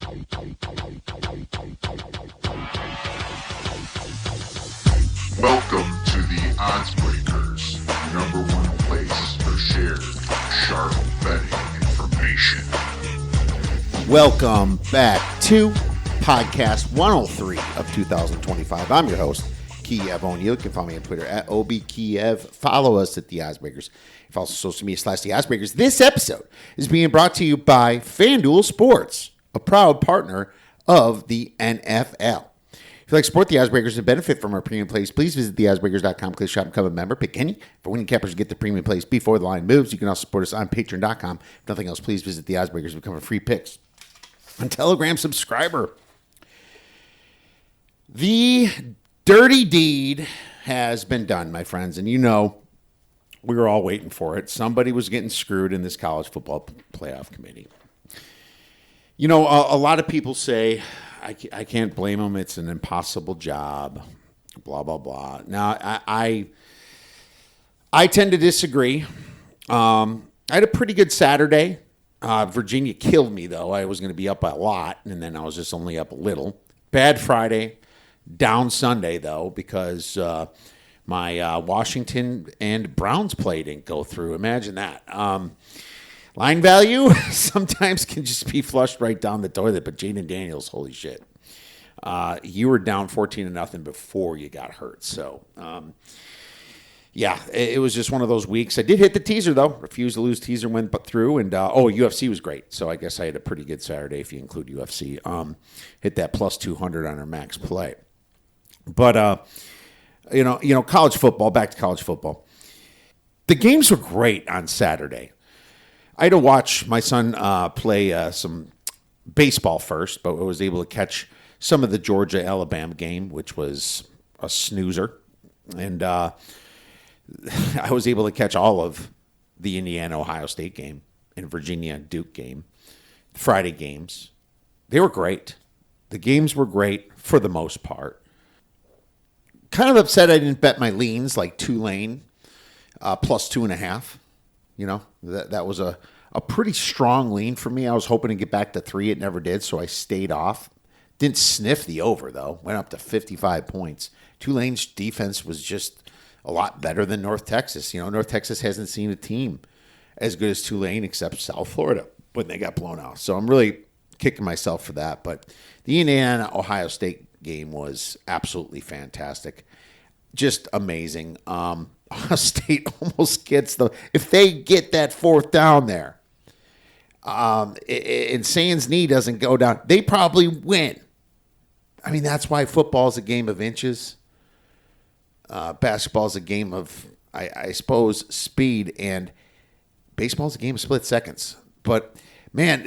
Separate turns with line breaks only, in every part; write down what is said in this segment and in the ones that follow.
Welcome to the Oddsbreakers, number one place for shared sharp betting information.
Welcome back to podcast 103 of 2025. I'm your host, Kiev O'Neill. You can follow me on Twitter at OBKiev. Follow us at the Oddsbreakers. Follow social media / the Oddsbreakers. This episode is being brought to you by FanDuel Sports, a proud partner of the NFL. If you like support the Oddsbreakers and benefit from our premium plays, please visit theoddsbreakers.com, click shop, and become a member. Pick any for winning cappers to get the premium plays before the line moves. You can also support us on patreon.com. If nothing else, please visit the Oddsbreakers and become a free picks and Telegram subscriber. The dirty deed has been done, my friends, and you know we were all waiting for it. Somebody was getting screwed in this college football playoff committee. You know, a lot of people say, I can't blame them. It's an impossible job, blah, blah, blah. Now, I tend to disagree. I had a pretty good Saturday. Virginia killed me, though. I was going to be up a lot, and then I was just only up a little. Bad Friday, down Sunday, though, because my Washington and Browns play didn't go through. Imagine that. Line value sometimes can just be flushed right down the toilet, but Jaden Daniels, holy shit. You were down 14-0 before you got hurt. So, yeah, it was just one of those weeks. I did hit the teaser, though. Refused to lose teaser, went through. And, UFC was great. So I guess I had a pretty good Saturday if you include UFC. Hit that plus 200 on our max play. But, college football, back to college football. The games were great on Saturday. I had to watch my son play some baseball first, but I was able to catch some of the Georgia-Alabama game, which was a snoozer. And I was able to catch all of the Indiana-Ohio State game and Virginia-Duke game, Friday games. They were great. The games were great for the most part. Kind of upset I didn't bet my leans like Tulane plus 2.5. You know, that was a pretty strong lean for me. I was hoping to get back to 3. It never did, so I stayed off. Didn't sniff the over, though. Went up to 55 points. Tulane's defense was just a lot better than North Texas. You know, North Texas hasn't seen a team as good as Tulane except South Florida when they got blown out. So I'm really kicking myself for that. But the Indiana-Ohio State game was absolutely fantastic. Just amazing. Ohio State almost gets if they get that fourth down there, and Sands' knee doesn't go down, they probably win. I mean, that's why football is a game of inches. Basketball is a game of, I suppose, speed, and baseball is a game of split seconds. But, man,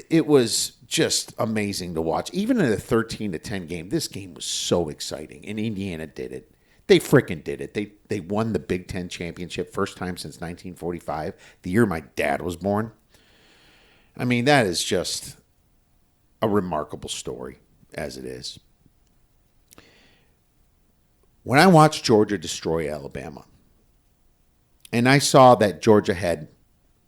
it was just amazing to watch. Even in a 13-10 game, this game was so exciting, and Indiana did it. They freaking did it. They won the Big Ten championship, first time since 1945, the year my dad was born. I mean, that is just a remarkable story, as it is. When I watched Georgia destroy Alabama, and I saw that Georgia had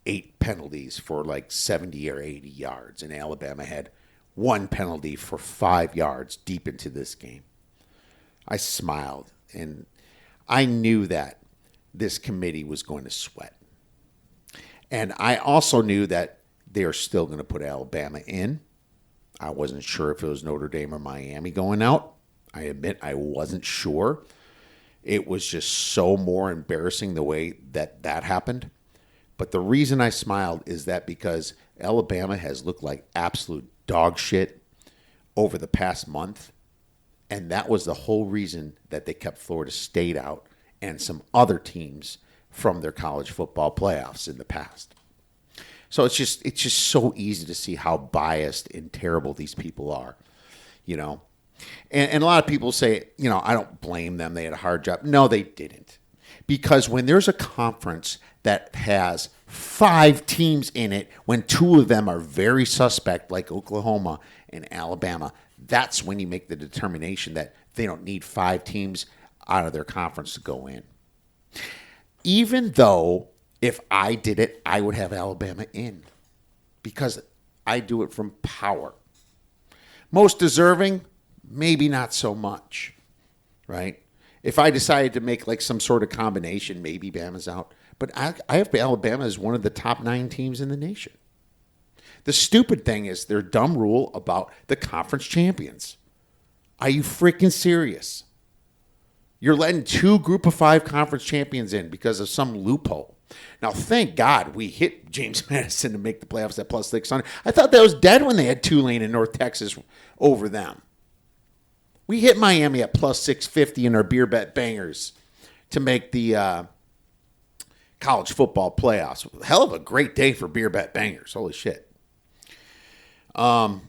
8 penalties for like 70 or 80 yards, and Alabama had 1 penalty for 5 yards deep into this game, I smiled. And I knew that this committee was going to sweat. And I also knew that they are still going to put Alabama in. I wasn't sure if it was Notre Dame or Miami going out. I admit I wasn't sure. It was just so more embarrassing the way that happened. But the reason I smiled is that because Alabama has looked like absolute dog shit over the past month. And that was the whole reason that they kept Florida State out and some other teams from their college football playoffs in the past. So it's just so easy to see how biased and terrible these people are, you know. And a lot of people say, you know, I don't blame them. They had a hard job. No, they didn't. Because when there's a conference that has 5 teams in it, when 2 of them are very suspect, like Oklahoma and Alabama, that's when you make the determination that they don't need 5 teams out of their conference to go in. Even though if I did it, I would have Alabama in because I do it from power. Most deserving, maybe not so much, right? If I decided to make like some sort of combination, maybe Bama's out. But I have Alabama as one of the top 9 teams in the nation. The stupid thing is their dumb rule about the conference champions. Are you freaking serious? You're letting 2 group of 5 conference champions in because of some loophole. Now, thank God we hit James Madison to make the playoffs at plus 600. I thought that was dead when they had Tulane and North Texas over them. We hit Miami at plus 650 in our beer bet bangers to make the college football playoffs. Hell of a great day for beer bet bangers. Holy shit. But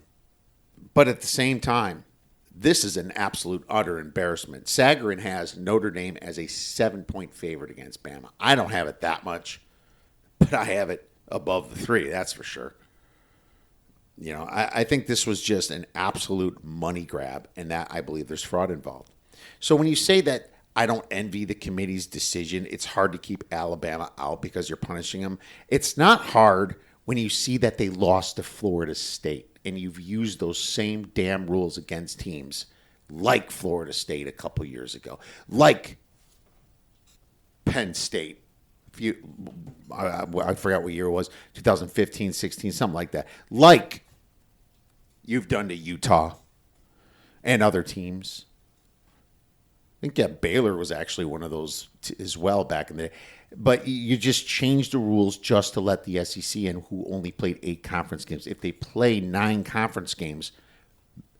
at the same time, this is an absolute utter embarrassment. Sagarin has Notre Dame as a 7-point favorite against Bama. I don't have it that much, but I have it above the 3, that's for sure. You know, I think this was just an absolute money grab, and that I believe there's fraud involved. So when you say that I don't envy the committee's decision, it's hard to keep Alabama out because you're punishing them. It's not hard when you see that they lost to Florida State and you've used those same damn rules against teams like Florida State a couple years ago, like Penn State. I forgot what year it was, 2015, 16, something like that. Like you've done to Utah and other teams. I think Baylor was actually one of those as well back in the day. But you just changed the rules just to let the SEC in, who only played 8 conference games. If they play 9 conference games,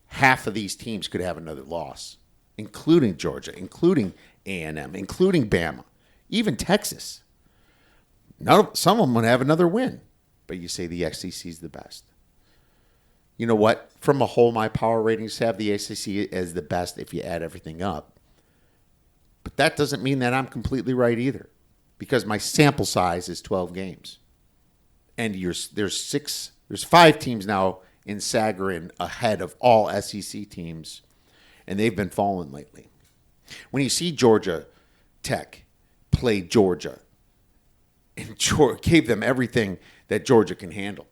half of these teams could have another loss, including Georgia, including A&M, including Bama, even Texas. Some of them would have another win. But you say the SEC is the best. You know what? From a whole, my power ratings have the SEC as the best if you add everything up. But that doesn't mean that I'm completely right either, because my sample size is 12 games. And there's 5 teams now in Sagarin ahead of all SEC teams, and they've been falling lately. When you see Georgia Tech play Georgia and gave them everything that Georgia can handle,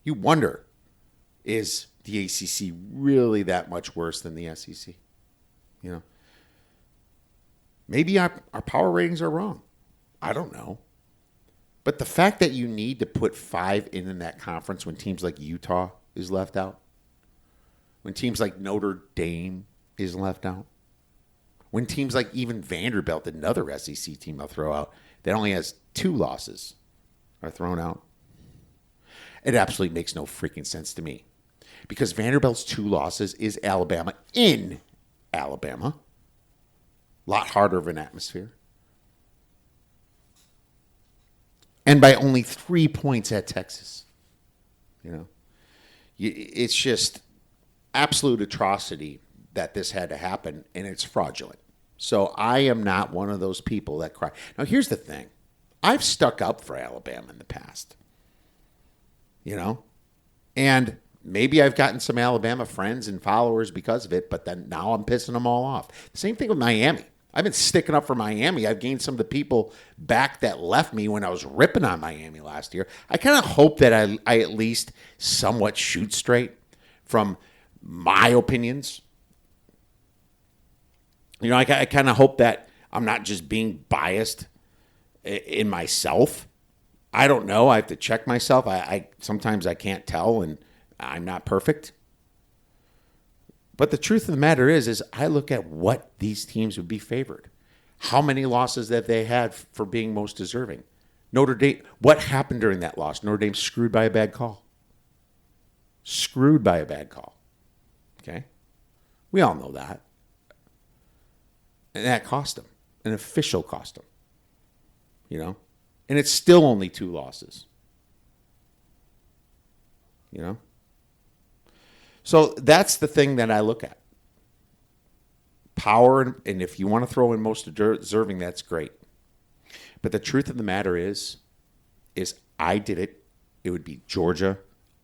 you wonder, is the ACC really that much worse than the SEC? You know, maybe our power ratings are wrong. I don't know. But the fact that you need to put 5 in that conference when teams like Utah is left out, when teams like Notre Dame is left out, when teams like even Vanderbilt, another SEC team I'll throw out, that only has 2 losses, are thrown out, it absolutely makes no freaking sense to me. Because Vanderbilt's 2 losses is Alabama in Alabama. A lot harder of an atmosphere. And by only 3 points at Texas. You know, it's just absolute atrocity that this had to happen, and it's fraudulent. So I am not one of those people that cry. Now, here's the thing. I've stuck up for Alabama in the past. You know? And maybe I've gotten some Alabama friends and followers because of it, but then now I'm pissing them all off. Same thing with Miami. I've been sticking up for Miami. I've gained some of the people back that left me when I was ripping on Miami last year. I kind of hope that I at least somewhat shoot straight from my opinions. You know, I kind of hope that I'm not just being biased in myself. I don't know. I have to check myself. I sometimes I can't tell, and I'm not perfect. But the truth of the matter is I look at what these teams would be favored. How many losses that they had for being most deserving. Notre Dame, what happened during that loss? Notre Dame screwed by a bad call. Screwed by a bad call. Okay? We all know that. And that cost them. An official cost them. You know? And it's still only 2 losses. You know? So that's the thing that I look at. Power, and if you want to throw in most deserving, that's great. But the truth of the matter is I did it. It would be Georgia,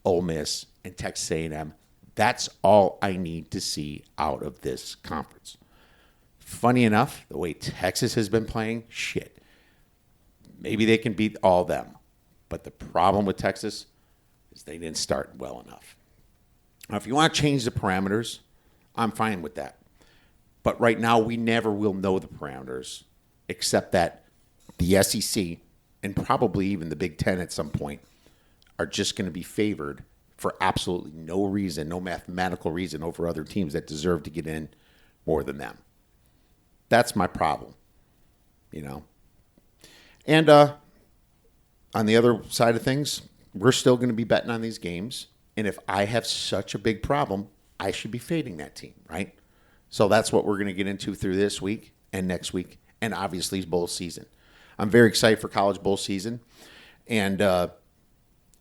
Ole Miss, and Texas A&M. That's all I need to see out of this conference. Funny enough, the way Texas has been playing, shit. Maybe they can beat all them. But the problem with Texas is they didn't start well enough. Now, if you want to change the parameters, I'm fine with that. But right now, we never will know the parameters, except that the SEC and probably even the Big Ten at some point are just going to be favored for absolutely no reason, no mathematical reason over other teams that deserve to get in more than them. That's my problem, you know. And on the other side of things, we're still going to be betting on these games. And if I have such a big problem, I should be fading that team, right? So that's what we're going to get into through this week and next week, and obviously bowl season. I'm very excited for college bowl season. And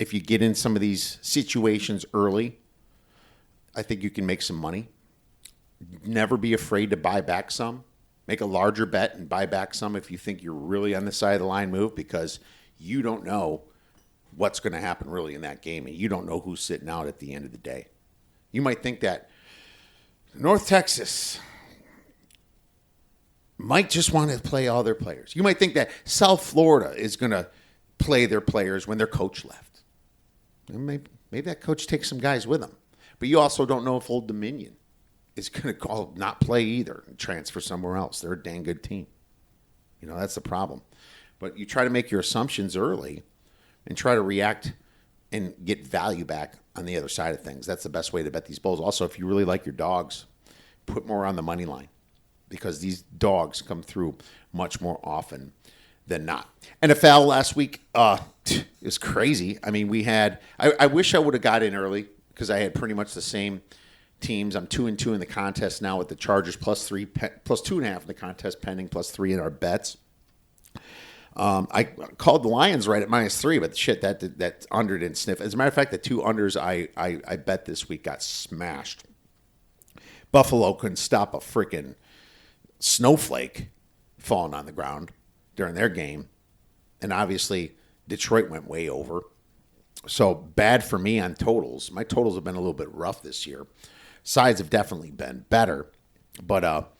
if you get in some of these situations early, I think you can make some money. Never be afraid to buy back some. Make a larger bet and buy back some if you think you're really on the side of the line move, because you don't know what's going to happen really in that game, and you don't know who's sitting out at the end of the day. You might think that North Texas might just want to play all their players. You might think that South Florida is going to play their players when their coach left. And maybe that coach takes some guys with him. But you also don't know if Old Dominion is going to not play either and transfer somewhere else. They're a dang good team. You know, that's the problem. But you try to make your assumptions early and try to react and get value back on the other side of things. That's the best way to bet these bowls. Also, if you really like your dogs, put more on the money line, because these dogs come through much more often than not. NFL last week is crazy. I mean, I wish I would have got in early, because I had pretty much the same teams. I'm 2-2 in the contest now with the Chargers plus 2.5 in the contest pending, plus 3 in our bets. I called the Lions right at -3, but shit, that under didn't sniff. As a matter of fact, the 2 unders I bet this week got smashed. Buffalo couldn't stop a freaking snowflake falling on the ground during their game. And obviously, Detroit went way over. So bad for me on totals. My totals have been a little bit rough this year. Sides have definitely been better. But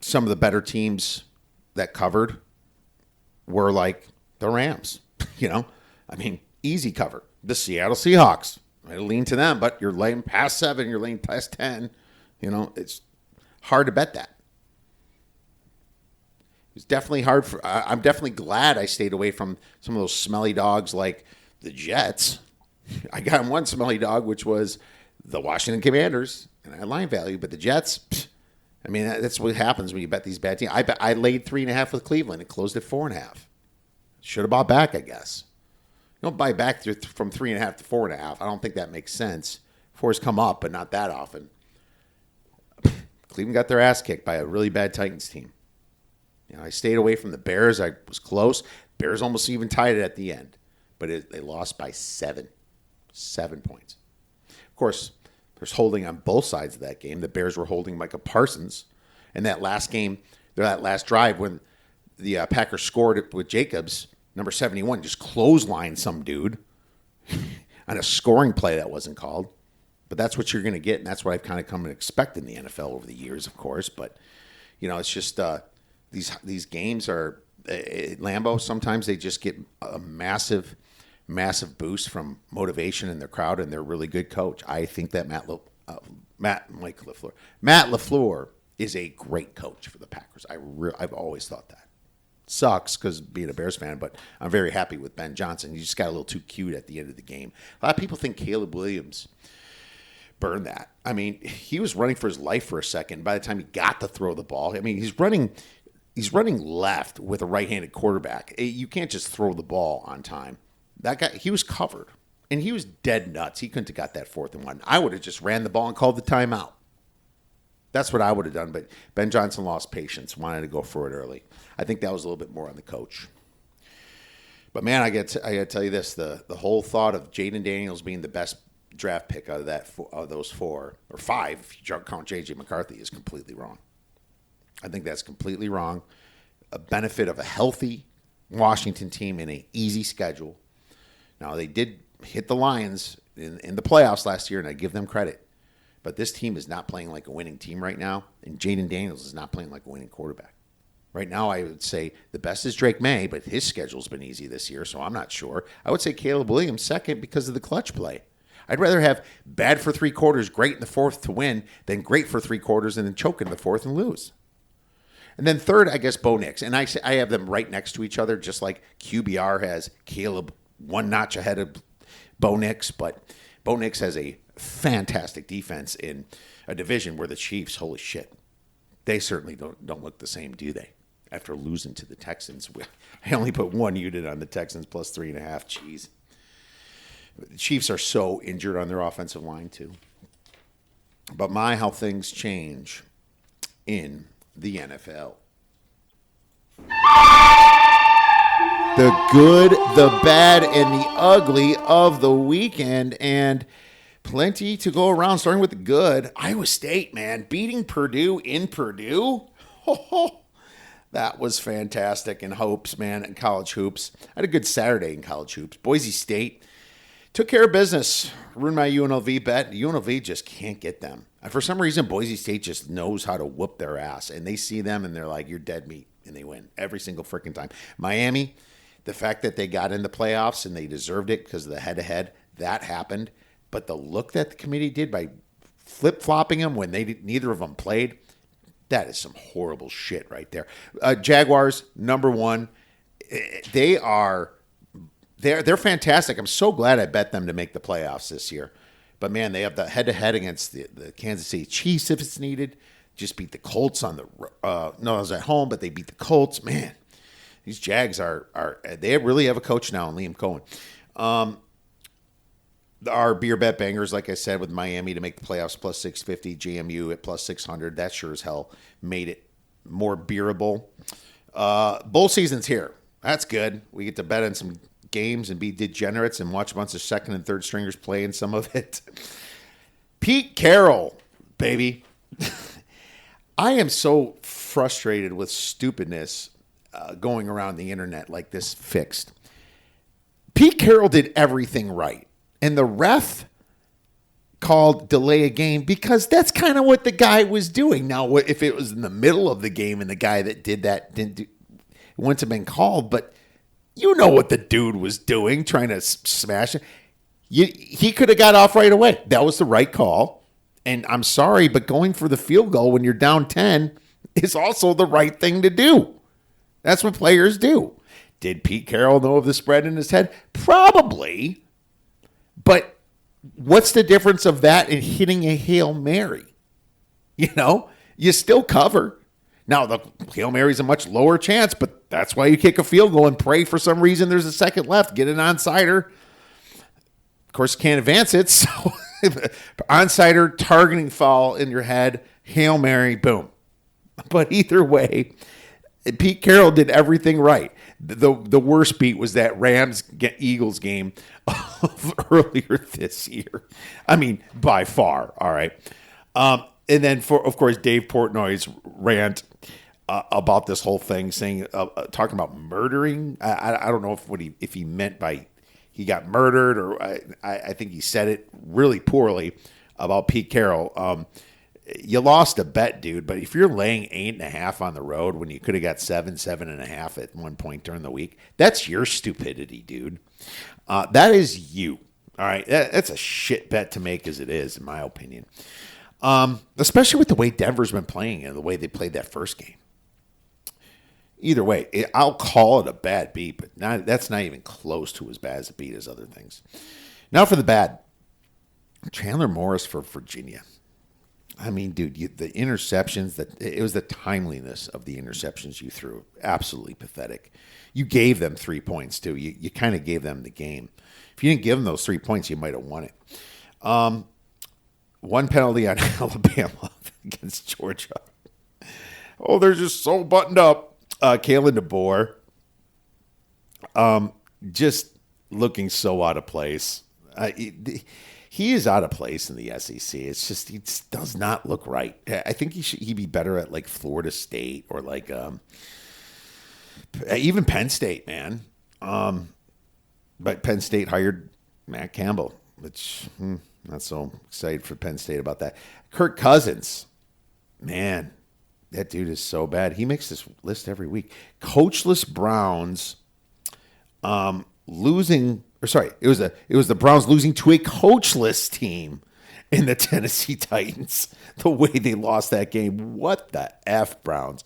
some of the better teams that covered were like the Rams, you know? I mean, easy cover. The Seattle Seahawks. I lean to them, but you're laying past 7, you're laying past 10. You know, it's hard to bet that. It's definitely hard for. I'm definitely glad I stayed away from some of those smelly dogs like the Jets. I got one smelly dog, which was the Washington Commanders, and I had line value, but the Jets, I mean, that's what happens when you bet these bad teams. I laid 3.5 with Cleveland. It closed at 4.5. Should have bought back, I guess. You don't buy back from 3.5 to 4.5. I don't think that makes sense. 4's come up, but not that often. Cleveland got their ass kicked by a really bad Titans team. You know, I stayed away from the Bears. I was close. Bears almost even tied it at the end, but they lost by 7 points. Of course, there's holding on both sides of that game. The Bears were holding Micah Parsons. And that last game, that last drive, when the Packers scored it with Jacobs, number 71, just clotheslined some dude on a scoring play that wasn't called. But that's what you're going to get, and that's what I've kind of come to expect in the NFL over the years, of course. But, you know, it's just these games are at Lambeau, sometimes they just get a massive boost from motivation in their crowd and their really good coach. I think that Matt LaFleur is a great coach for the Packers. I've always thought that. Sucks because being a Bears fan, but I'm very happy with Ben Johnson. He just got a little too cute at the end of the game. A lot of people think Caleb Williams burned that. I mean, he was running for his life for a second. By the time he got to throw the ball, I mean, he's running left with a right-handed quarterback. You can't just throw the ball on time. That guy, he was covered, and he was dead nuts. He couldn't have got that 4th and 1. I would have just ran the ball and called the timeout. That's what I would have done, but Ben Johnson lost patience, wanted to go for it early. I think that was a little bit more on the coach. But, man, I got to tell you this. The whole thought of Jaden Daniels being the best draft pick out of those 4 or 5, if you count J.J. McCarthy, is completely wrong. I think that's completely wrong. A benefit of a healthy Washington team in an easy schedule. Now, they did hit the Lions in the playoffs last year, and I give them credit. But this team is not playing like a winning team right now, and Jaden Daniels is not playing like a winning quarterback. Right now, I would say the best is Drake May, but his schedule's been easy this year, so I'm not sure. I would say Caleb Williams second because of the clutch play. I'd rather have bad for 3 quarters, great in the fourth to win, than great for 3 quarters and then choke in the fourth and lose. And then third, I guess Bo Nix. And I have them right next to each other, just like QBR has Caleb one notch ahead of Bo Nix. But Bo Nix has a fantastic defense in a division where the Chiefs, holy shit, they certainly don't look the same, do they? After losing to the Texans. I only put 1 unit on the Texans plus 3.5. Jeez. The Chiefs are so injured on their offensive line, too. But how things change in the NFL. The good, the bad, and the ugly of the weekend. And plenty to go around, starting with the good. Iowa State, man, beating Purdue in Purdue. That was fantastic in hopes, man, in college hoops. I had a good Saturday in college hoops. Boise State took care of business. Ruined my UNLV bet. UNLV just can't get them. For some reason, Boise State just knows how to whoop their ass. And they see them, and they're like, you're dead meat. And they win every single freaking time. Miami, the fact that they got in the playoffs and they deserved it because of the head-to-head, that happened. But the look that the committee did by flip-flopping them when neither of them played, that is some horrible shit right there. Jaguars, number 1. They're fantastic. I'm so glad I bet them to make the playoffs this year. But, man, they have the head-to-head against the Kansas City Chiefs if it's needed. Just beat the Colts on the no, I was at home, but they beat the Colts. Man, these Jags they really have a coach now in Liam Cohen. Our beer bet bangers, like I said, with Miami to make the playoffs plus 650, JMU at plus 600. That sure as hell made it more bearable. Bowl season's here. That's good. We get to bet on some games and be degenerates and watch a bunch of second and third stringers play in some of it. Pete Carroll, baby. I am so frustrated with stupidness going around the internet like this fixed. Pete Carroll did everything right. And the ref called delay a game because that's kind of what the guy was doing. Now, if it was in the middle of the game and the guy that did that it wouldn't have been called, but you know what the dude was doing, trying to smash it. He could have got off right away. That was the right call. And I'm sorry, but going for the field goal when you're down 10 is also the right thing to do. That's what players do. Did Pete Carroll know of the spread in his head? Probably. But what's the difference of that and hitting a Hail Mary? You still cover. Now, the Hail Mary's a much lower chance, but that's why you kick a field goal and pray for some reason there's a second left. Get an onside-er. Of course, you can't advance it, so onside-er, targeting foul in your head, Hail Mary, boom. But either way, Pete Carroll did everything right. The worst beat was that Rams-Eagles game of earlier this year. I mean, by far, all right. And then, of course, Dave Portnoy's rant about this whole thing, saying, talking about murdering. I don't know if he meant by he got murdered, or I think he said it really poorly about Pete Carroll. You lost a bet, dude, but if you're laying 8.5 on the road when you could have got 7.5 at one point during the week, that's your stupidity, dude. That is you. All right. That's a shit bet to make as it is, in my opinion. Especially with the way Denver's been playing and the way they played that first game. Either way, I'll call it a bad beat, but that's not even close to as bad as a beat as other things. Now for the bad. Chandler Morris for Virginia. I mean, dude, the interceptions, it was the timeliness of the interceptions you threw. Absolutely pathetic. You gave them 3 points, too. You kind of gave them the game. If you didn't give them those 3 points, you might have won it. One penalty on Alabama against Georgia. Oh, they're just so buttoned up. Kalen DeBoer, just looking so out of place. He is out of place in the SEC. It's just, he does not look right. I think he'd be better at like Florida State or like even Penn State, man. But Penn State hired Matt Campbell, which not so excited for Penn State about that. Kirk Cousins, man, that dude is so bad. He makes this list every week. Coachless Browns losing or sorry, it was the Browns losing to a coachless team in the Tennessee Titans. The way they lost that game, what the F, Browns?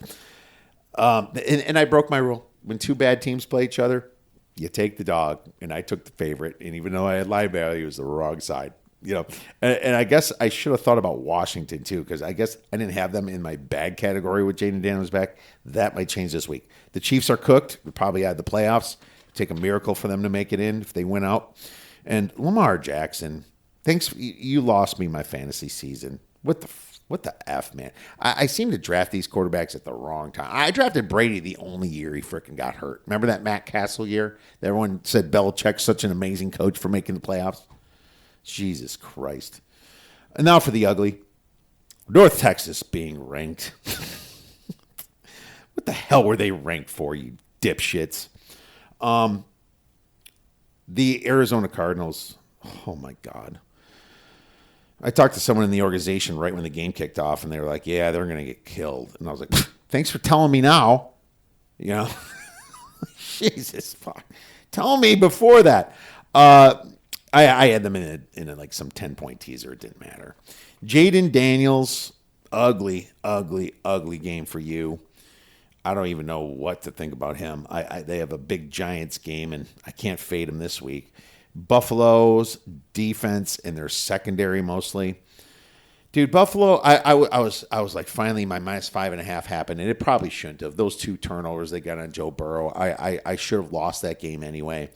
And I broke my rule. When two bad teams play each other, you take the dog, and I took the favorite. And even though I had live value, it was the wrong side. And I guess I should have thought about Washington too, because I guess I didn't have them in my bag category with Jaden Daniels back. That might change this week. The Chiefs are cooked. We probably add the playoffs. Take a miracle for them to make it in if they win out. And Lamar Jackson, thanks. You lost me my fantasy season. What the F, man? I seem to draft these quarterbacks at the wrong time. I drafted Brady the only year he freaking got hurt. Remember that Matt Castle year? That everyone said Belichick's such an amazing coach for making the playoffs. Jesus Christ. And now for the ugly. North Texas being ranked. What the hell were they ranked for, you dipshits? The Arizona Cardinals. Oh, my God. I talked to someone in the organization right when the game kicked off, and they were like, yeah, they're going to get killed. And I was like, thanks for telling me now. Jesus, fuck. Tell me before that. I had them in like some 10-point teaser. It didn't matter. Jaden Daniels, ugly, ugly, ugly game for you. I don't even know what to think about him. They have a big Giants game, and I can't fade him this week. Buffalo's defense and their secondary mostly. Dude, Buffalo, I was like, finally my -5.5 happened, and it probably shouldn't have. Those 2 turnovers they got on Joe Burrow, I should have lost that game anyway.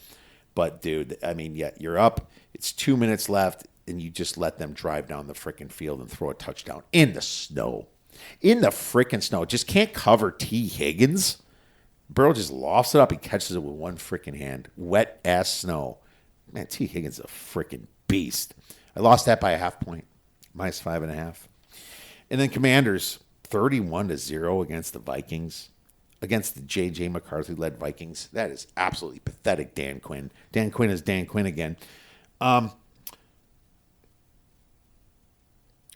But, dude, I mean, yeah, you're up. It's 2 minutes left, and you just let them drive down the freaking field and throw a touchdown in the snow. In the freaking snow. Just can't cover T. Higgins. Burrow just lofts it up. He catches it with one freaking hand. Wet-ass snow. Man, T. Higgins is a freaking beast. I lost that by a half point. -5.5. And then Commanders, 31-0 against the Vikings. Against the J.J. McCarthy-led Vikings. That is absolutely pathetic, Dan Quinn. Dan Quinn is Dan Quinn again.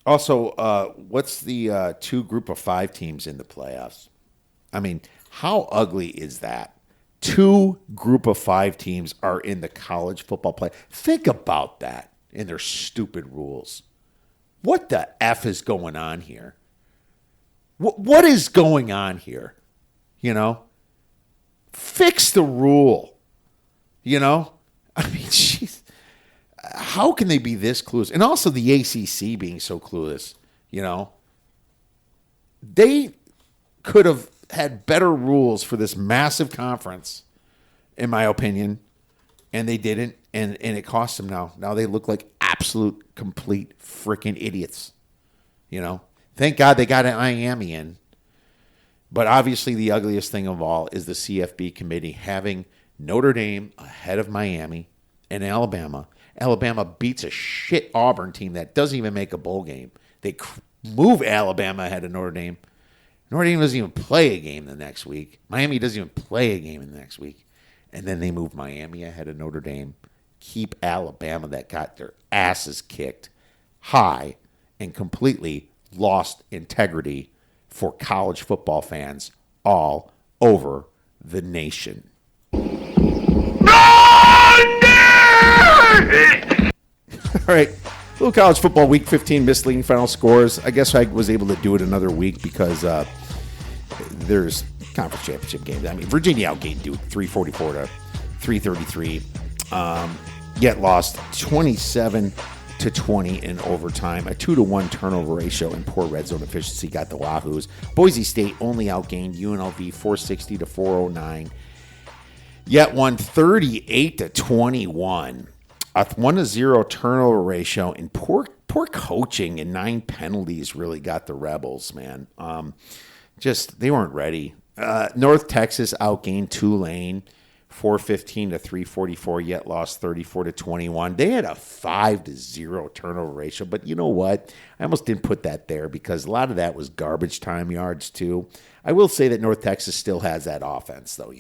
Also, what's the 2 group of 5 teams in the playoffs? I mean, how ugly is that? 2 group of 5 teams are in the college football play. Think about that in their stupid rules. What the F is going on here? What is going on here? Fix the rule. I mean, jeez. How can they be this clueless? And also the ACC being so clueless, They could have had better rules for this massive conference, in my opinion, and they didn't, and it cost them now. Now they look like absolute, complete freaking idiots. Thank God they got Miami in. But obviously the ugliest thing of all is the CFB committee having Notre Dame ahead of Miami and Alabama. Alabama beats a shit Auburn team that doesn't even make a bowl game. They move Alabama ahead of Notre Dame. Notre Dame doesn't even play a game the next week. Miami doesn't even play a game in the next week. And then they move Miami ahead of Notre Dame. Keep Alabama, that got their asses kicked, high and completely lost integrity for college football fans all over the nation. All right. Little college football week 15 misleading final scores. I guess I was able to do it another week because there's conference championship games. I mean, Virginia outgained Duke 344 to 333. Yet lost 27-20 in overtime. A 2-to-1 turnover ratio and poor red zone efficiency got the Wahoos. Boise State only outgained UNLV 460 to 409. Yet won 38-21. A 1-0 turnover ratio and poor coaching and 9 penalties really got the Rebels, man. They weren't ready. North Texas outgained Tulane 415 to 344, yet lost 34-21. They had a 5-0 turnover ratio, but you know what? I almost didn't put that there because a lot of that was garbage time yards too. I will say that North Texas still has that offense, though.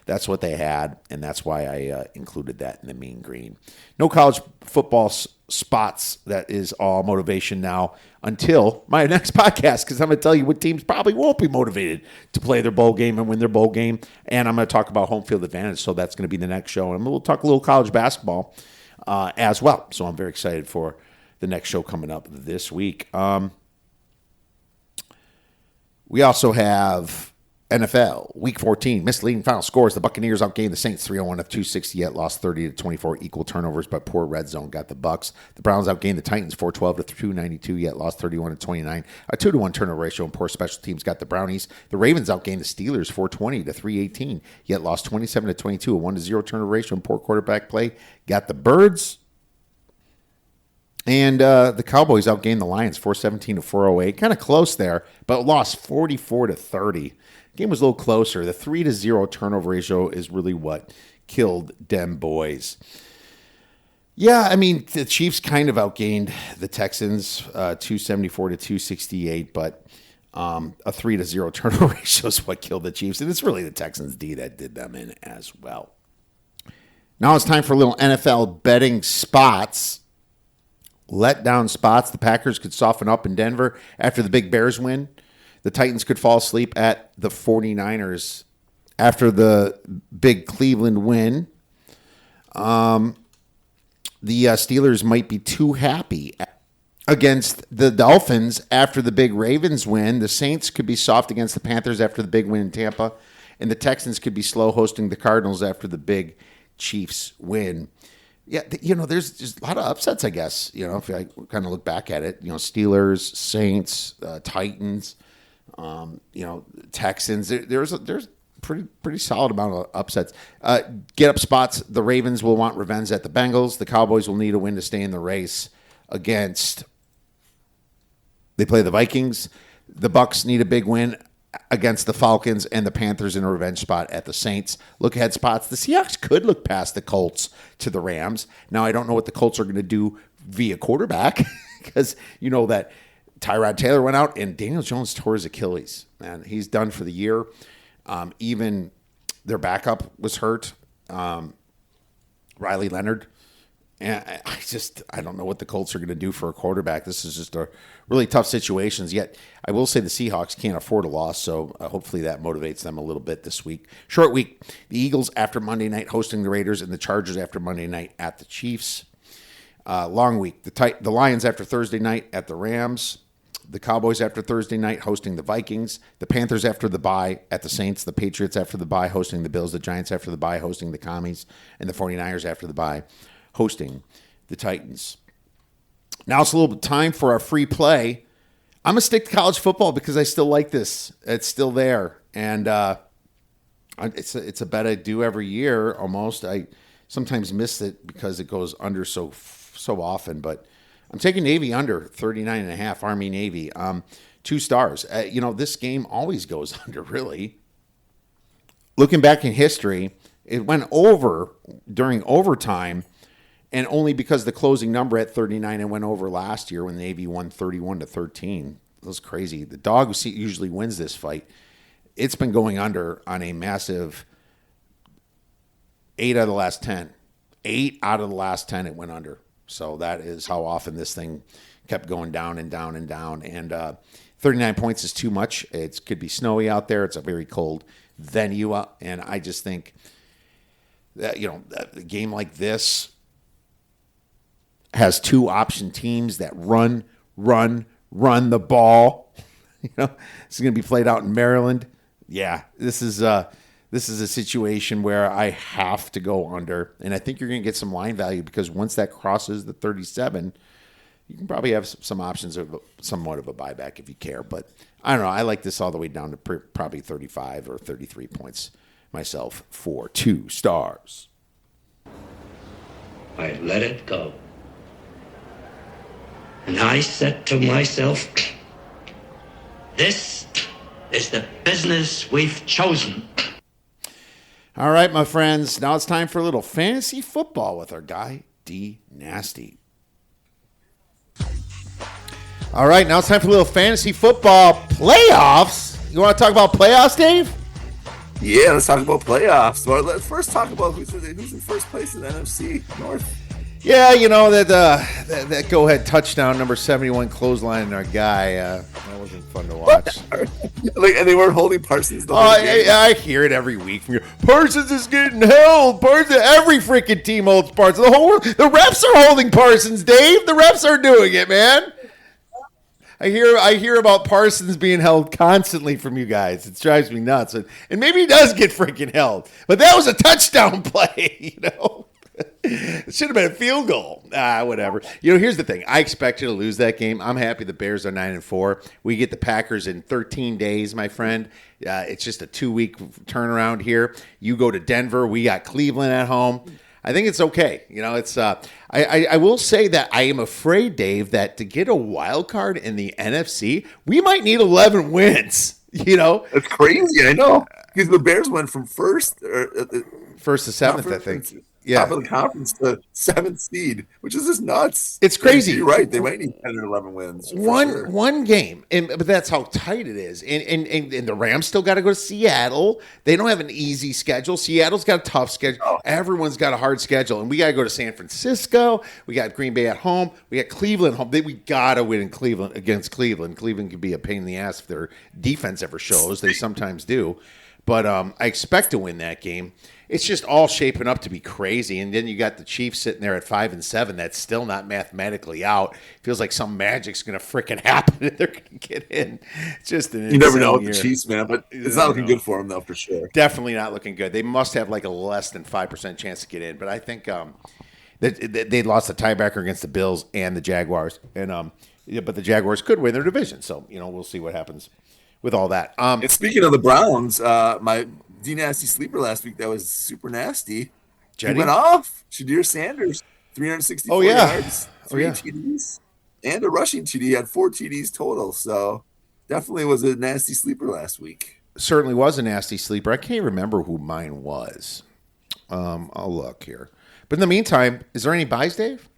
That's what they had, and that's why I included that in the mean green. No college football spots. That is all motivation now until my next podcast, because I'm going to tell you what teams probably won't be motivated to play their bowl game and win their bowl game. And I'm going to talk about home field advantage. So that's going to be the next show. And we'll talk a little college basketball as well. So I'm very excited for the next show coming up this week. We also have NFL Week 14 misleading final scores. The Buccaneers outgained the Saints 301 of 260, yet lost 30-24. Equal turnovers, but poor red zone got the Bucks. The Browns outgained the Titans 412 to 292, yet lost 31-29. A 2-1 turnover ratio and poor special teams got the Brownies. The Ravens outgained the Steelers 420 to 318, yet lost 27-22. A 1-0 turnover ratio and poor quarterback play got the Birds. And the Cowboys outgained the Lions 417 to 408. Kind of close there, but lost 44-30. Game was a little closer. The 3-0 turnover ratio is really what killed them boys. Yeah, I mean, the Chiefs kind of outgained the Texans 274 to 268, but a 3-0 turnover ratio is what killed the Chiefs. And it's really the Texans D that did them in as well. Now it's time for a little NFL betting spots. Letdown spots. The Packers could soften up in Denver after the big Bears win. The Titans could fall asleep at the 49ers after the big Cleveland win. The Steelers might be too happy against the Dolphins after the big Ravens win. The Saints could be soft against the Panthers after the big win in Tampa. And the Texans could be slow hosting the Cardinals after the big Chiefs win. Yeah, there's just a lot of upsets, I guess. If I kind of look back at it, Steelers, Saints, Titans, Texans. There's pretty solid amount of upsets. Get up spots. The Ravens will want revenge at the Bengals. The Cowboys will need a win to stay in the race against. They play the Vikings. The Bucks need a big win against the Falcons, and the Panthers in a revenge spot at the Saints. Look ahead spots. The Seahawks could look past the Colts to the Rams. Now, I don't know what the Colts are going to do via quarterback because that Tyrod Taylor went out and Daniel Jones tore his Achilles. Man, he's done for the year. Even their backup was hurt, Riley Leonard. And I don't know what the Colts are going to do for a quarterback. This is just a really tough situation. Yet, I will say the Seahawks can't afford a loss, so hopefully that motivates them a little bit this week. Short week. The Eagles after Monday night hosting the Raiders, and the Chargers after Monday night at the Chiefs. Long week. The Lions after Thursday night at the Rams. The Cowboys after Thursday night hosting the Vikings. The Panthers after the bye at the Saints. The Patriots after the bye hosting the Bills. The Giants after the bye hosting the Commies. And the 49ers after the bye hosting the Titans. Now it's a little bit time for our free play. I'm going to stick to college football because I still like this. It's still there. And it's a bet I do every year almost. I sometimes miss it because it goes under so often. But I'm taking Navy under 39.5, Army-Navy. 2 stars. This game always goes under, really. Looking back in history, it went over during overtime. And only because the closing number at 39 and went over last year when the Navy won 31-13. That was crazy. The dog usually wins this fight. It's been going under on a massive 8 out of the last 10. 8 out of the last 10 it went under. So that is how often this thing kept going down and down and down. And 39 points is too much. It could be snowy out there. It's a very cold venue. And I just think that, a game like this has 2 option teams that run the ball. It's going to be played out in Maryland. Yeah, this is a situation where I have to go under, and I think you're going to get some line value because once that crosses the 37, you can probably have some options of somewhat of a buyback if you care. But I don't know. I like this all the way down to probably 35 or 33 points myself for 2 stars.
I let it go. And I said to myself, this is the business we've chosen.
All right, my friends. Now it's time for a little fantasy football with our guy, D Nasty. All right, now it's time for a little fantasy football playoffs. You want to talk about playoffs, Dave?
Yeah, let's talk about playoffs. Well, let's first talk about who's in first place in the NFC North.
Yeah, that go ahead touchdown number 71 clothesline in our guy. That wasn't fun to watch.
And they weren't holding Parsons the
Oh,
whole game.
I hear it every week from you. Parsons is getting held. Parsons, every freaking team holds Parsons. The refs are holding Parsons, Dave. The refs are doing it, man. I hear about Parsons being held constantly from you guys. It drives me nuts. And maybe he does get freaking held. But that was a touchdown play, It should have been a field goal. Whatever. Here's the thing. I expect you to lose that game. I'm happy the Bears are 9-4. We get the Packers in 13 days, my friend. It's just a 2-week turnaround here. You go to Denver. We got Cleveland at home. I think it's okay. It's. I will say that I am afraid, Dave, that to get a wild card in the NFC, we might need 11 wins.
That's crazy. I know, because the Bears went from first
to seventh, I think.
Top of the conference, the 7th seed, which is just nuts.
It's crazy.
You're right. They might need 10 or 11 wins.
One game, but that's how tight it is. And the Rams still got to go to Seattle. They don't have an easy schedule. Seattle's got a tough schedule. Oh. Everyone's got a hard schedule. And we got to go to San Francisco. We got Green Bay at home. We got Cleveland home. We got to win in Cleveland against Cleveland. Cleveland could be a pain in the ass if their defense ever shows. They sometimes do. But I expect to win that game. It's just all shaping up to be crazy. And then you got the Chiefs sitting there at 5-7. That's still not mathematically out. Feels like some magic's going to freaking happen and they're going to get in. It's just an
You never know with
year.
the Chiefs, man, but it's not looking good for them, though, for sure.
Definitely not looking good. They must have like a less than 5% chance to get in. But I think they lost the tiebreaker against the Bills and the Jaguars. And but the Jaguars could win their division. So, we'll see what happens with all that.
And speaking of the Browns, my D-Nasty sleeper last week that was super nasty. Jetty? He went off. Shadir Sanders, 364 yards, 3 TDs, and a rushing TD. He had 4 TDs total. So definitely was a nasty sleeper last week.
Certainly was a nasty sleeper. I can't remember who mine was. I'll look here. But in the meantime, is there any buys, Dave?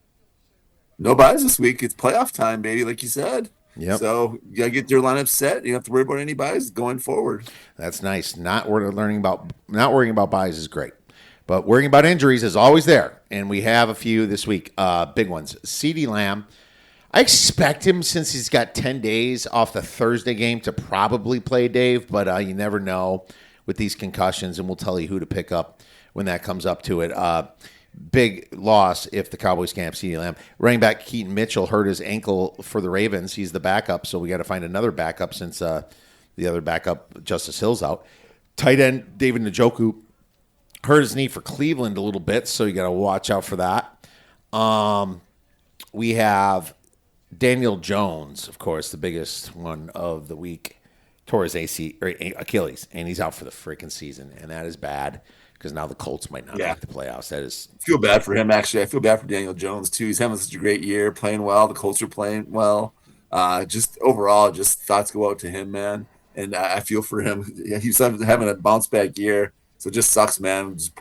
No buys this week. It's playoff time, baby, like you said.
Yep.
So you gotta get your lineup set. You don't have to worry about any buys going forward.
That's nice. Not worrying about buys is great, but worrying about injuries is always there. And we have a few this week. Big ones. CeeDee Lamb. I expect him, since he's got 10 days off the Thursday game, to probably play, Dave. But you never know with these concussions, and we'll tell you who to pick up when that comes up to it. Big loss if the Cowboys can't have CeeDee Lamb. Running back Keaton Mitchell hurt his ankle for the Ravens. He's the backup, so we got to find another backup since the other backup, Justice Hill's out. Tight end David Njoku hurt his knee for Cleveland a little bit, so you got to watch out for that. We have Daniel Jones, of course, the biggest one of the week, tore his Achilles, and he's out for the freaking season, and that is bad. Because now the Colts might not make the playoffs. I
feel bad for him, actually. I feel bad for Daniel Jones, too. He's having such a great year, playing well. The Colts are playing well. Just overall, just thoughts go out to him, man. And I feel for him. He's having a bounce-back year. So it just sucks, man. Just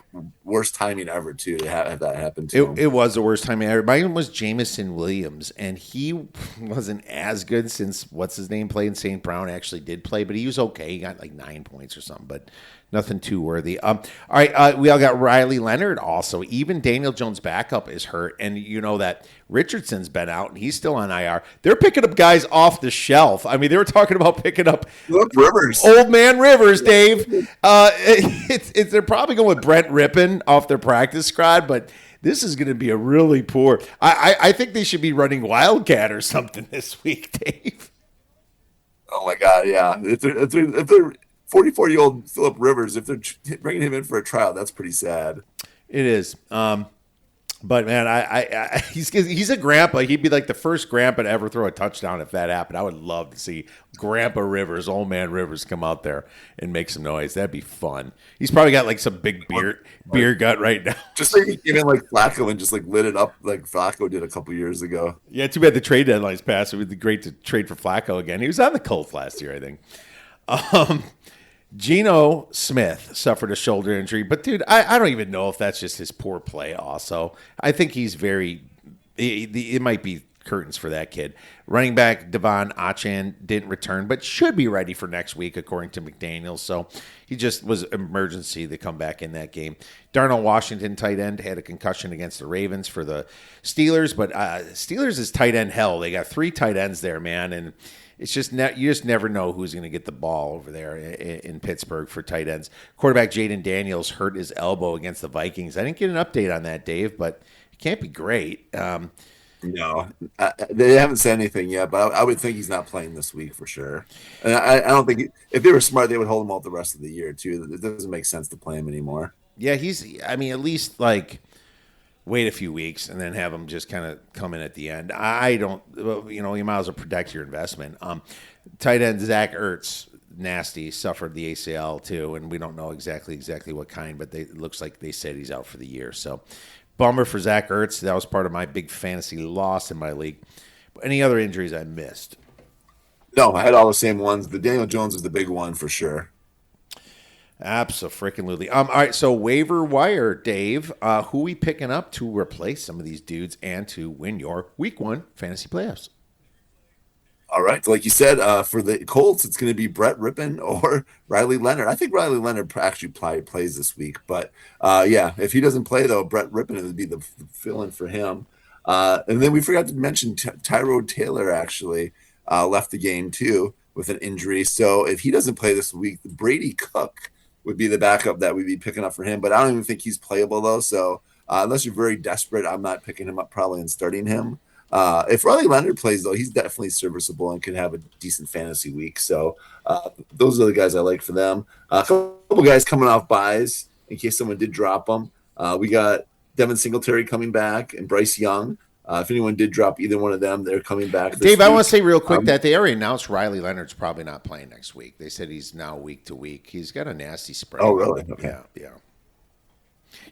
worst timing ever, too, to have that happen to him.
It was the worst timing ever. Mine was Jameson Williams, and he wasn't as good since what's-his-name played, and St. Brown actually did play, but he was okay. He got like 9 points or something, but nothing too worthy. All right, we all got Riley Leonard also. Even Daniel Jones' backup is hurt, and you know that Richardson's been out, and he's still on IR. They're picking up guys off the shelf. I mean, they were talking about picking up
Rivers.
Old man Rivers, Dave. They're probably going with Brent Rippon off their practice squad, but this is going to be a really poor. I think they should be running Wildcat or something this week, Dave.
Oh my God, yeah. If they're 44-year-old Phillip Rivers, if they're bringing him in for a trial, that's pretty sad.
It is. But man, he's a grandpa. He'd be like the first grandpa to ever throw a touchdown if that happened. I would love to see Grandpa Rivers, old man Rivers, come out there and make some noise. That'd be fun. He's probably got like some big beer gut right now.
Just like he came in like Flacco and just like lit it up like Flacco did a couple years ago.
Yeah, too bad the trade deadline's passed. It would be great to trade for Flacco again. He was on the Colts last year, I think. Geno Smith suffered a shoulder injury, but dude, I don't even know if that's just his poor play also. I think he's it might be curtains for that kid. Running back Devon Achan didn't return, but should be ready for next week, according to McDaniels. So he just was emergency to come back in that game. Darnell Washington, tight end, had a concussion against the Ravens for the Steelers, but Steelers is tight end hell. They got 3 tight ends there, man, and it's just you just never know who's going to get the ball over there in Pittsburgh for tight ends. Quarterback Jaden Daniels hurt his elbow against the Vikings. I didn't get an update on that, Dave, but it can't be great.
No, they haven't said anything yet, but I would think he's not playing this week for sure. And I don't think if they were smart, they would hold him out the rest of the year too. It doesn't make sense to play him anymore.
Yeah, at least like wait a few weeks and then have him just kind of come in at the end. I don't, you might as well protect your investment. Tight end Zach Ertz, nasty, suffered the ACL too, and we don't know exactly what kind, but it looks like they said he's out for the year. So bummer for Zach Ertz. That was part of my big fantasy loss in my league. Any other injuries I missed?
No, I had all the same ones. The Daniel Jones is the big one for sure.
Absolutely. All right, so waiver wire, Dave. Who we picking up to replace some of these dudes and to win your Week 1 fantasy playoffs?
All right, so like you said, for the Colts, it's going to be Brett Rippon or Riley Leonard. I think Riley Leonard actually plays this week, but if he doesn't play though, Brett Rippon would be the fill-in for him. And then we forgot to mention Tyrod Taylor actually left the game too with an injury. So if he doesn't play this week, Brady Cook would be the backup that we'd be picking up for him. But I don't even think he's playable though. So unless you're very desperate, I'm not picking him up probably and starting him. If Riley Leonard plays, though, he's definitely serviceable and can have a decent fantasy week. So those are the guys I like for them. A couple guys coming off buys in case someone did drop them. We got Devin Singletary coming back and Bryce Young. If anyone did drop either one of them, they're coming back.
Dave, I want to say real quick that they already announced Riley Leonard's probably not playing next week. They said he's now week to week. He's got a nasty sprain.
Oh, really? Okay.
Yeah.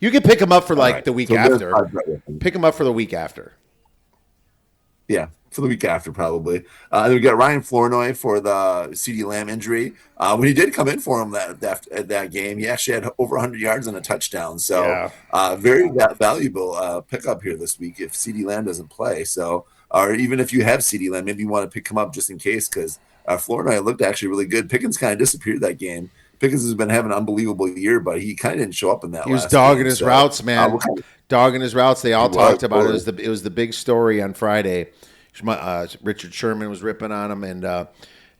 You can pick him up for the week
So
after. Pick him up for the week after.
Yeah, for the week after probably. And then we got Ryan Flournoy for the CeeDee Lamb injury. When he did come in for him that game, he actually had over 100 yards and a touchdown. So very valuable pickup here this week if CeeDee Lamb doesn't play. So, or even if you have CeeDee Lamb, maybe you want to pick him up just in case because Flournoy looked actually really good. Pickens kind of disappeared that game. Pickens has been having an unbelievable year, but he kind of didn't show up in that.
He was dogging his routes, man. Dogging his routes. They all talked about it. It was the big story on Friday. Richard Sherman was ripping on him, and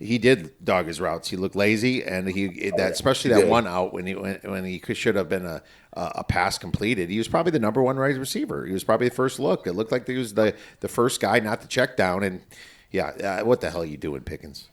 he did dog his routes. He looked lazy, and especially that one out when he should have been a pass completed. He was probably the number 1 wide receiver. He was probably the first look. It looked like he was the first guy not to check down. And what the hell are you doing, Pickens?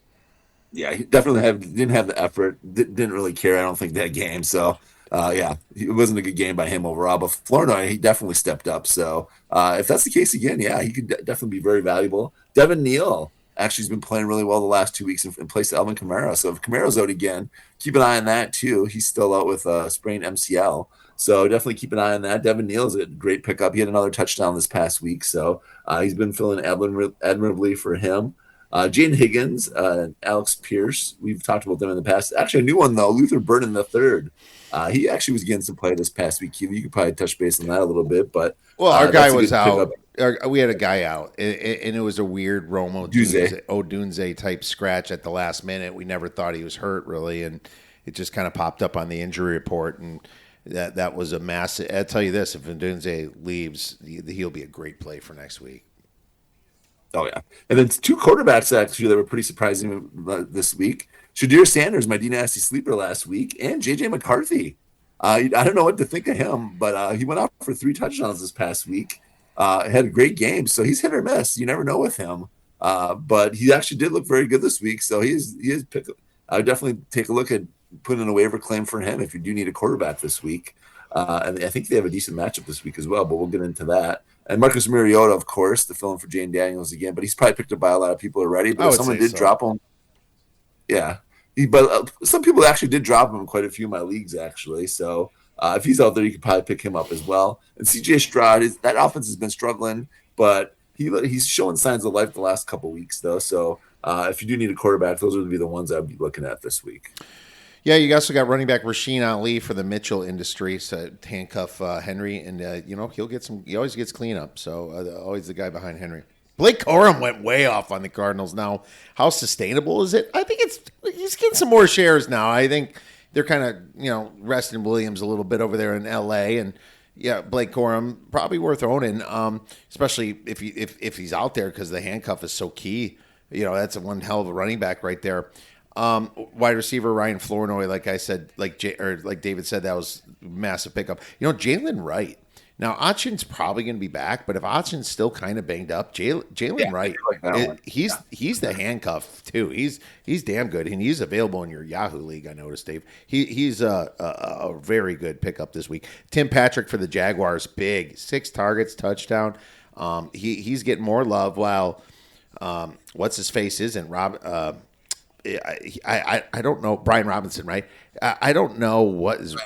Yeah, he definitely didn't have the effort. Didn't really care. I don't think that game. So it wasn't a good game by him overall. But Flournoy, he definitely stepped up. So if that's the case again, he could definitely be very valuable. Devin Neal actually has been playing really well the last 2 weeks in place of Alvin Kamara. So if Kamara's out again, keep an eye on that too. He's still out with a sprained MCL. So definitely keep an eye on that. Devin Neal is a great pickup. He had another touchdown this past week. So he's been filling admirably for him. Jaden Higgins, Alex Pierce, we've talked about them in the past. Actually, a new one, though, Luther Burden III. He actually was getting some play this past week. You could probably touch base on that a little bit. But
our guy was out. We had a guy out, and it was a weird Romo Odunze type scratch at the last minute. We never thought he was hurt, really, and it just kind of popped up on the injury report, and that was a massive. I'll tell you this, if Odunze leaves, he'll be a great play for next week.
Oh, yeah. And then 2 quarterbacks, actually, that were pretty surprising this week. Shadir Sanders, my dynasty sleeper last week, and J.J. McCarthy. I don't know what to think of him, but he went out for 3 touchdowns this past week. Had a great game, so he's hit or miss. You never know with him. But he actually did look very good this week, so he is I would definitely take a look at putting in a waiver claim for him if you do need a quarterback this week. And I think they have a decent matchup this week as well, but we'll get into that. And Marcus Mariota, of course, the fill-in for Jane Daniels again, but he's probably picked up by a lot of people already. But if someone did drop him, but some people actually did drop him in quite a few of my leagues, actually. So if he's out there, you could probably pick him up as well. And CJ Stroud, that offense has been struggling, but he's showing signs of life the last couple weeks, though. So if you do need a quarterback, those would be the ones I'd be looking at this week.
Yeah, you also got running back Rasheen Ali for the Mitchell industry, so handcuff Henry, and he'll get some. He always gets cleanup, so always the guy behind Henry. Blake Corum went way off on the Cardinals. Now, how sustainable is it? I think he's getting some more shares now. I think they're kind of resting Williams a little bit over there in L.A. and yeah, Blake Corum probably worth owning, especially if he's out there because the handcuff is so key. That's one hell of a running back right there. Wide receiver Ryan Flournoy, like I said, like David said, that was a massive pickup. Jalen Wright. Now, Achin's probably going to be back, but if Achin's still kind of banged up, Jalen Wright, he's the handcuff too. He's damn good, and he's available in your Yahoo league. I noticed, Dave. He's a very good pickup this week. Tim Patrick for the Jaguars, big 6 targets, touchdown. He's getting more love while what's his face isn't Rob. I don't know Brian Robinson, right? I don't know what is.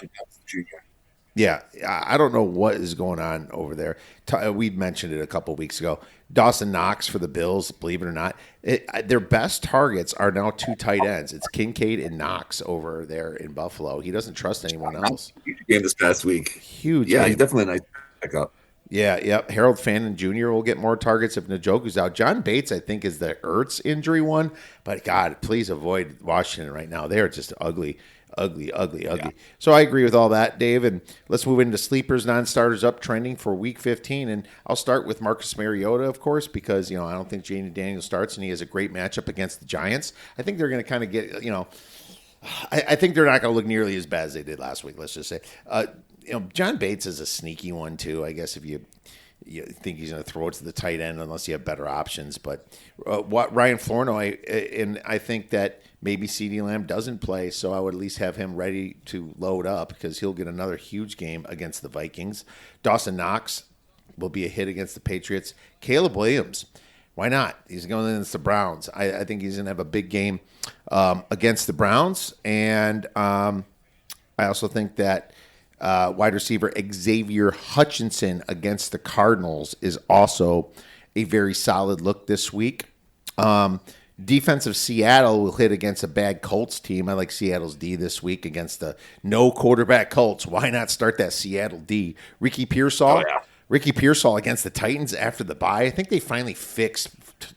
Yeah, I don't know what is going on over there. We mentioned it a couple weeks ago. Dawson Knox for the Bills, believe it or not. Their best targets are now 2 tight ends. It's Kincaid and Knox over there in Buffalo. He doesn't trust anyone else.
Huge game this past week.
Huge
Yeah,
game.
he's definitely a nice pickup.
Yeah. Harold Fannin Jr. will get more targets if Njoku's out. John Bates, I think, is the Ertz injury one. But, God, please avoid Washington right now. They are just ugly. Yeah. So I agree with all that, Dave. And let's move into sleepers, non-starters uptrending for Week 15. And I'll start with Marcus Mariota, of course, because I don't think Janie Daniels starts, and he has a great matchup against the Giants. I think they're going to kind of get I think they're not going to look nearly as bad as they did last week. Let's just say, John Bates is a sneaky one too. I guess if you think he's going to throw it to the tight end unless you have better options. But Ryan Flournoy, and I think that maybe CeeDee Lamb doesn't play, so I would at least have him ready to load up because he'll get another huge game against the Vikings. Dawson Knox will be a hit against the Patriots. Caleb Williams, why not? He's going against the Browns. I think he's going to have a big game against the Browns. And I also think that wide receiver Xavier Hutchinson against the Cardinals is also a very solid look this week. Defensive Seattle will hit against a bad Colts team. I like Seattle's D this week against the no quarterback Colts. Why not start that Seattle D? Ricky Pearsall. Oh, yeah. Ricky Pearsall against the Titans after the bye. I think they finally fixed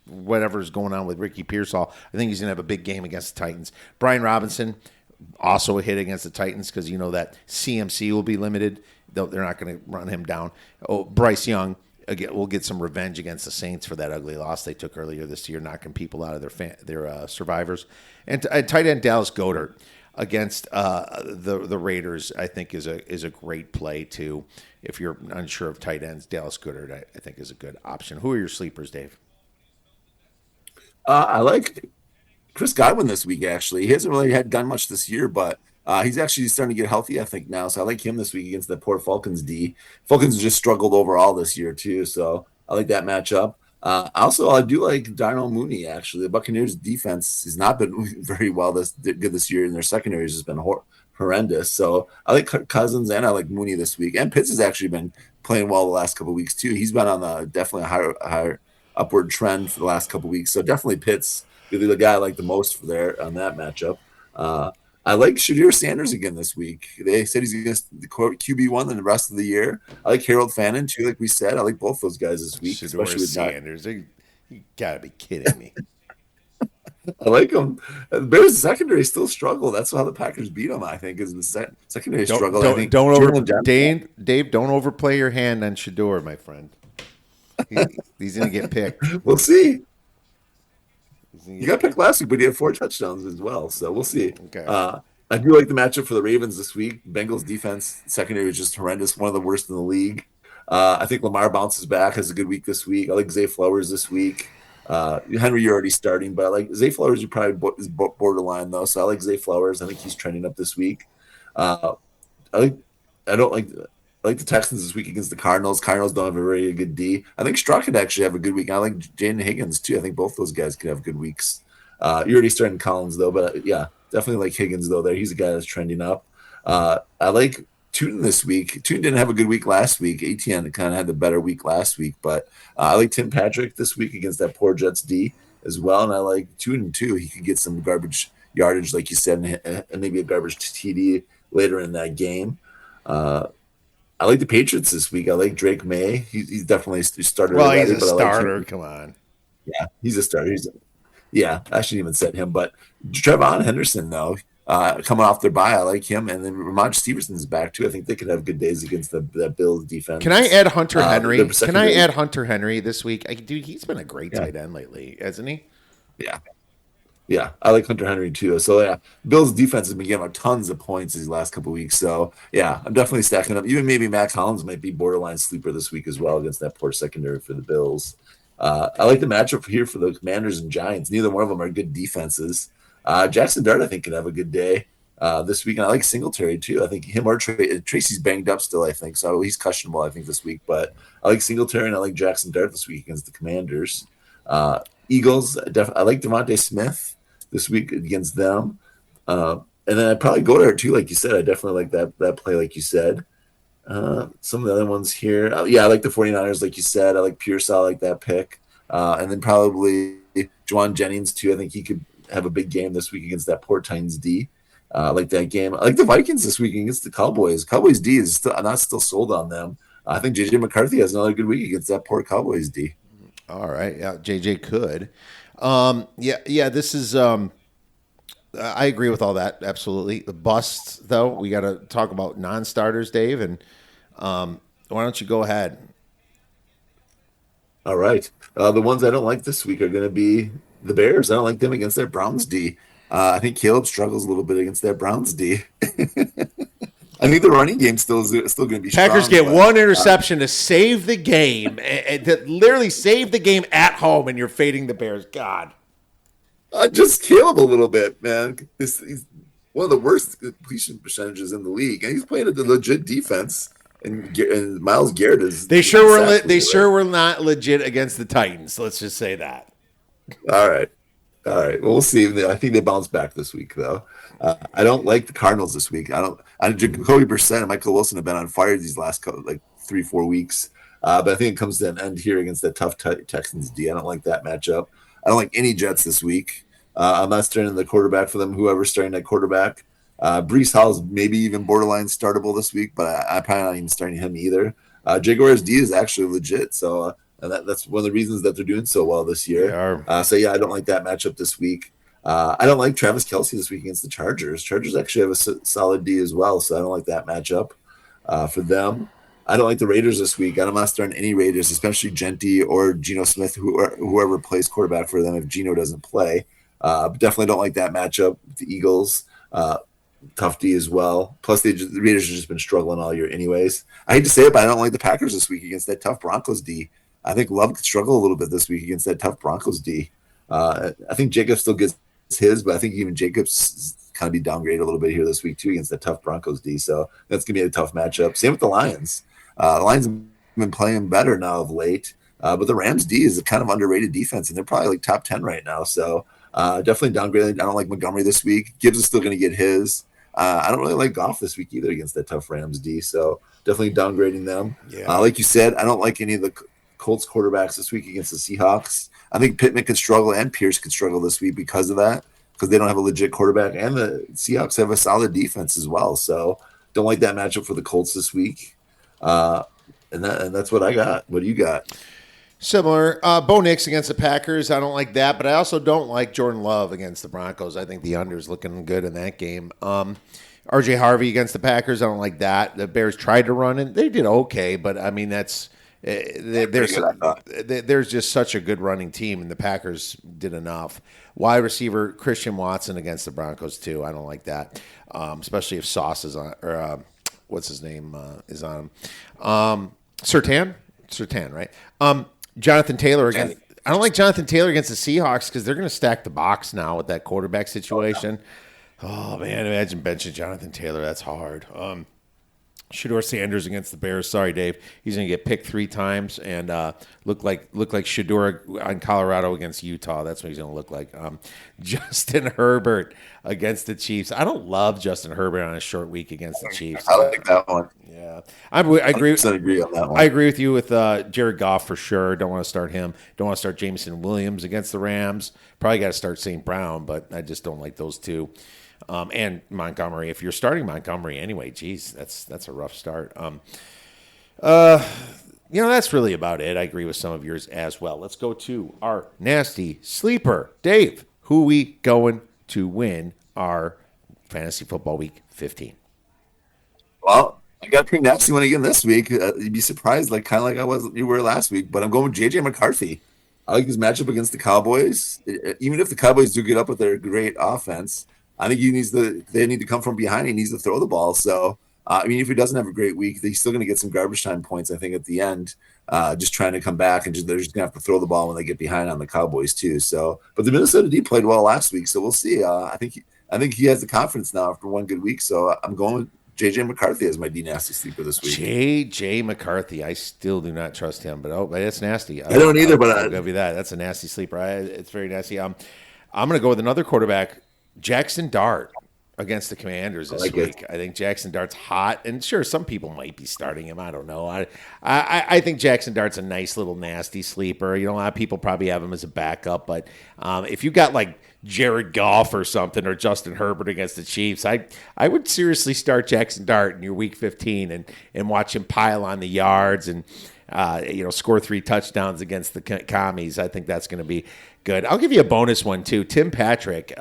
whatever's going on with Ricky Pearsall. I think he's going to have a big game against the Titans. Brian Robinson, also a hit against the Titans because you know that CMC will be limited. They're not going to run him down. Bryce Young. Again, we'll get some revenge against the Saints for that ugly loss they took earlier this year, knocking people out of their survivors. And tight end Dallas Goedert against the Raiders, I think is a great play too. If you're unsure of tight ends, Dallas Goedert I think is a good option. Who are your sleepers, Dave?
I like Chris Godwin this week. Actually, he hasn't really done much this year, but he's actually starting to get healthy, I think, now. So I like him this week against the poor Falcons D. Falcons just struggled overall this year, too. So I like that matchup. Also, I do like Darnell Mooney, actually. The Buccaneers defense has not been very good this year, and their secondary has just been horrendous. So I like Cousins, and I like Mooney this week. And Pitts has actually been playing well the last couple of weeks, too. He's been on definitely a higher upward trend for the last couple of weeks. So definitely Pitts, really the guy I like the most for there on that matchup. I like Shadir Sanders again this week. They said he's going to the QB1 in the rest of the year. I like Harold Fannin, too, like we said. I like both those guys this week.
Shadir especially with Sanders. You got to be kidding me.
I like him. The Bears' secondary still struggle. That's how the Packers beat them, I think, is the secondary struggle.
Dave, don't overplay your hand on Shadur, my friend. He's going to get picked.
We'll see. You got picked last week, but he had 4 touchdowns as well, so we'll see.
Okay.
I do like the matchup for the Ravens this week. Bengals defense secondary is just horrendous, one of the worst in the league. I think Lamar bounces back, has a good week this week. I like Zay Flowers this week. Henry, you're already starting, but I like Zay Flowers. You probably is borderline though, so I like Zay Flowers. I think he's trending up this week. I like the Texans this week against the Cardinals. Cardinals don't have a very good D. I think Stroud could actually have a good week. I like Jaden Higgins too. I think both those guys could have good weeks. You're already starting Collins though, but yeah, definitely like Higgins though. There, he's a guy that's trending up. I like Tootin this week. Tootin didn't have a good week last week. ATN kind of had the better week last week, but I like Tim Patrick this week against that poor Jets D as well, and I like Tootin too. He could get some garbage yardage, like you said, and maybe a garbage TD later in that game. I like the Patriots this week. I like Drake May. He's definitely started.
Well, already, he's a starter. Come on.
Yeah, he's a starter. Yeah, I shouldn't even set him. But Trevon Henderson, though, coming off their bye, I like him. And then Ramon Stevenson's back, too. I think they could have good days against the Bills defense.
Can I add Hunter Henry?
Their
Can I
secondary-
add Hunter Henry this week? Dude, he's been a great
Yeah.
tight end lately, hasn't he?
Yeah. Yeah, I like Hunter Henry too. So yeah, Bills defense has been giving up tons of points these last couple of weeks. So yeah, I'm definitely stacking up. Even maybe Max Hollins might be borderline sleeper this week as well against that poor secondary for the Bills. I like the matchup here for the Commanders and Giants. Neither one of them are good defenses. Jackson Dart, I think, could have a good day this week. And I like Singletary too. I think him or Tracy's banged up still, I think. So he's questionable, I think, this week. But I like Singletary and I like Jackson Dart this week against the Commanders. Eagles, I like Devontae Smith this week against them. And then I'd probably go there too, like you said. I definitely like that play, like you said. Some of the other ones here. Yeah, I like the 49ers, like you said. I like Pearsall, I like that pick. And then probably Juwan Jennings too. I think he could have a big game this week against that Port Titans D. I like that game. I like the Vikings this week against the Cowboys. Cowboys D is still, I'm not still sold on them. I think JJ McCarthy has another good week against that poor Cowboys D.
All right. Yeah, JJ could. Yeah, this is I agree with all that. Absolutely. The busts, though, we got to talk about non-starters, Dave, and why don't you go ahead?
All right. The ones I don't like this week are going to be the Bears. I don't like them against their Browns D. I think Caleb struggles a little bit against that Browns D. I think the running game still going to be
Packers
strong,
get one interception to save the game, and to literally save the game at home, and you're fading the Bears. God.
Just Caleb a little bit, man. He's one of the worst completion percentages in the league, and he's playing a legit defense. And Myles Garrett is.
They sure were. They sure were not legit against the Titans. Let's just say that.
All right. Well, we'll see. I think they bounce back this week, though. I don't like the Cardinals this week. Jacoby Brissett and Michael Wilson have been on fire these last 3-4 weeks. But I think it comes to an end here against that tough Texans D. I don't like that matchup. I don't like any Jets this week. I'm not starting the quarterback for them, whoever's starting that quarterback. Brees Hall's maybe even borderline startable this week, but I'm probably not even starting him either. Jaguars D is actually legit, so that's one of the reasons that they're doing so well this year. So yeah, I don't like that matchup this week. I don't like Travis Kelce this week against the Chargers. Chargers actually have a solid D as well, so I don't like that matchup for them. I don't like the Raiders this week. I'm not starting any Raiders, especially Genty or Geno Smith, whoever plays quarterback for them if Geno doesn't play. Definitely don't like that matchup. The Eagles, tough D as well. Plus, the Raiders have just been struggling all year anyways. I hate to say it, but I don't like the Packers this week against that tough Broncos D. I think Love could struggle a little bit this week against that tough Broncos D. I think Jacobs still gets his, but I think even Jacobs kind of be downgraded a little bit here this week too against that tough Broncos D. So that's going to be a tough matchup. Same with the Lions. The Lions have been playing better now of late, but the Rams D is a kind of underrated defense, and they're probably like top 10 right now. So definitely downgraded. I don't like Montgomery this week. Gibbs is still going to get his. I don't really like Goff this week either against that tough Rams D. So definitely downgrading them.
Yeah.
Like you said, I don't like any of the Colts quarterbacks this week against the Seahawks. I think Pittman could struggle and Pierce could struggle this week because of that, because they don't have a legit quarterback, and the Seahawks have a solid defense as well. So don't like that matchup for the Colts this week. And that's what I got. What do you got?
Similar. Bo Nix against the Packers. I don't like that, but I also don't like Jordan Love against the Broncos. I think the under is looking good in that game. RJ Harvey against the Packers. I don't like that. The Bears tried to run it. They did okay, but I mean, that's there's just such a good running team, and the Packers did enough. Wide receiver Christian Watson against the Broncos too. I don't like that, especially if Sauce is on, or what's his name is on him. Surtain, right? Jonathan Taylor against. I don't like Jonathan Taylor against the Seahawks because they're going to stack the box now with that quarterback situation. Oh man, imagine benching Jonathan Taylor. That's hard. Shedeur Sanders against the Bears. Sorry, Dave. He's going to get picked 3 times and look like Shedeur on Colorado against Utah. That's what he's going to look like. Justin Herbert against the Chiefs. I don't love Justin Herbert on a short week against the Chiefs.
I like that one.
Yeah, I agree.
Agree on that one.
I agree with you with Jared Goff for sure. Don't want to start him. Don't want to start Jameson Williams against the Rams. Probably got to start St. Brown, but I just don't like those two. And Montgomery. If you're starting Montgomery anyway, geez, that's a rough start. That's really about it. I agree with some of yours as well. Let's go to our nasty sleeper. Dave, who we going to win our Fantasy Football Week 15?
Well, I got a pretty nasty one again this week. You'd be surprised, kind of like you were last week, but I'm going with JJ McCarthy. I like his matchup against the Cowboys. Even if the Cowboys do get up with their great offense, I think they need to come from behind. He needs to throw the ball. So, if he doesn't have a great week, he's still going to get some garbage time points, I think, at the end, just trying to come back. And they're just going to have to throw the ball when they get behind on the Cowboys, too. So, but the Minnesota D played well last week, so we'll see. I think he has the confidence now after one good week. So I'm going with JJ McCarthy as my D nasty sleeper this week.
JJ McCarthy. I still do not trust him, but that's nasty.
I don't either, but
I'll give you that. That's a nasty sleeper. It's very nasty. I'm going to go with another quarterback, Jackson Dart, against the Commanders this week. I think Jackson Dart's hot, and sure, some people might be starting him. I don't know. I think Jackson Dart's a nice little nasty sleeper. A lot of people probably have him as a backup, but if you got Jared Goff or something, or Justin Herbert against the Chiefs, I would seriously start Jackson Dart in your Week 15 and watch him pile on the yards and score 3 touchdowns against the Commies. I think that's going to be good. I'll give you a bonus one too. Tim Patrick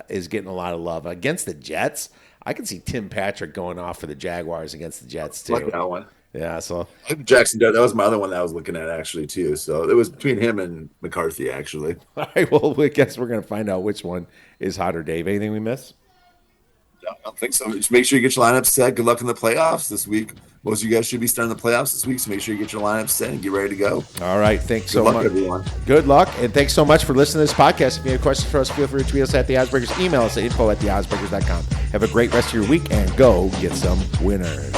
is getting a lot of love against the Jets. I can see Tim Patrick going off for the Jaguars against the Jets too.
Like that one.
Yeah, so
Jackson Dart, that was my other one that I was looking at actually too. So it was between him and McCarthy actually.
All right, well, I guess we're going to find out which one is hotter, Dave. Anything we miss?
No, I don't think so. Just make sure you get your lineup set. Good luck in the playoffs this week. Most of you guys should be starting the playoffs this week, so make sure you get your lineup set and get ready to go.
All right, thanks so
much.
much.
Everyone.
Good luck, and thanks so much for listening to this podcast. If you have questions for us, feel free to tweet us at The Oddsbreakers. Email us at info@theoddsbreakers.com. Have a great rest of your week, and go get some winners.